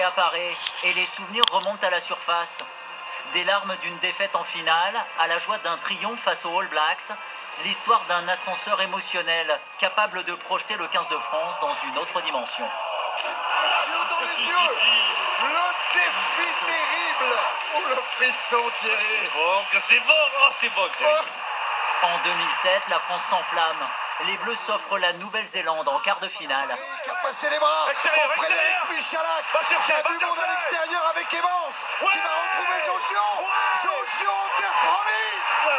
Apparaît et les souvenirs remontent à la surface. Des larmes d'une défaite en finale à la joie d'un triomphe face aux All Blacks, l'histoire d'un ascenseur émotionnel capable de projeter le 15 de France dans une autre dimension. Yeux dans les yeux, le défi terrible. Oh, le frisson, Thierry. C'est bon, oh, c'est bon, Thierry. En 2007, la France s'enflamme. Les Bleus s'offrent la Nouvelle-Zélande en quart de finale. Qui a passé les bras Extérieur, pour Frédéric extérieur. Michalak. Va chercher, Il y a va du monde à chercher. l'extérieur avec Evans Ouais. qui va retrouver Josion. Ouais. Josion, terre promise.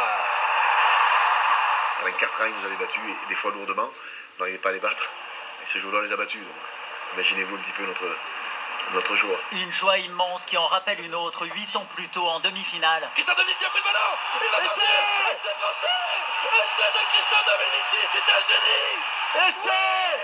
Avec 4 ans, ils nous avaient battus, et des fois lourdement. On n'arrivait pas à les battre. Et ce jour-là, on les a battus. Donc, imaginez-vous un petit peu notre joie. Une joie immense qui en rappelle une autre 8 ans plus tôt en demi-finale. Christophe Dominici a pris le ballon. Il va passer. C'est passé. Essai de Christophe Dominici, c'est un génie. Essai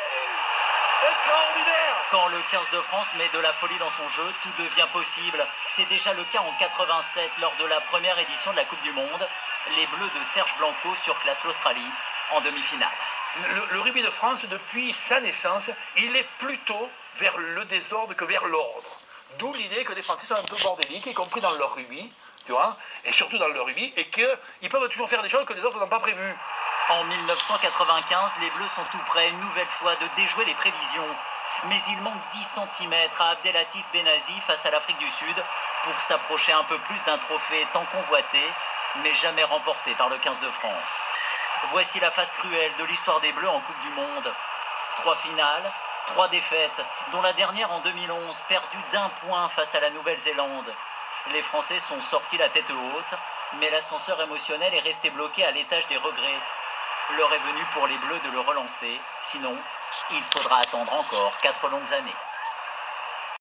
extraordinaire. Quand le 15 de France met de la folie dans son jeu, tout devient possible. C'est déjà le cas en 87 lors de la première édition de la Coupe du Monde. Les Bleus de Serge Blanco surclassent l'Australie en demi-finale. Le rugby de France, depuis sa naissance, il est plutôt vers le désordre que vers l'ordre. D'où l'idée que les Français sont un peu bordéliques, y compris dans leur rugby, tu vois, et surtout dans leur rugby, et qu'ils peuvent toujours faire des choses que les autres n'ont pas prévues. En 1995, les Bleus sont tout près une nouvelle fois de déjouer les prévisions. Mais il manque 10 cm à Abdelatif Benazi face à l'Afrique du Sud pour s'approcher un peu plus d'un trophée tant convoité, mais jamais remporté par le 15 de France. Voici la face cruelle de l'histoire des Bleus en Coupe du Monde. 3 finales, 3 défaites, dont la dernière en 2011, perdue d'1 point face à la Nouvelle-Zélande. Les Français sont sortis la tête haute, mais l'ascenseur émotionnel est resté bloqué à l'étage des regrets. L'heure est venue pour les Bleus de le relancer, sinon il faudra attendre encore 4 longues années.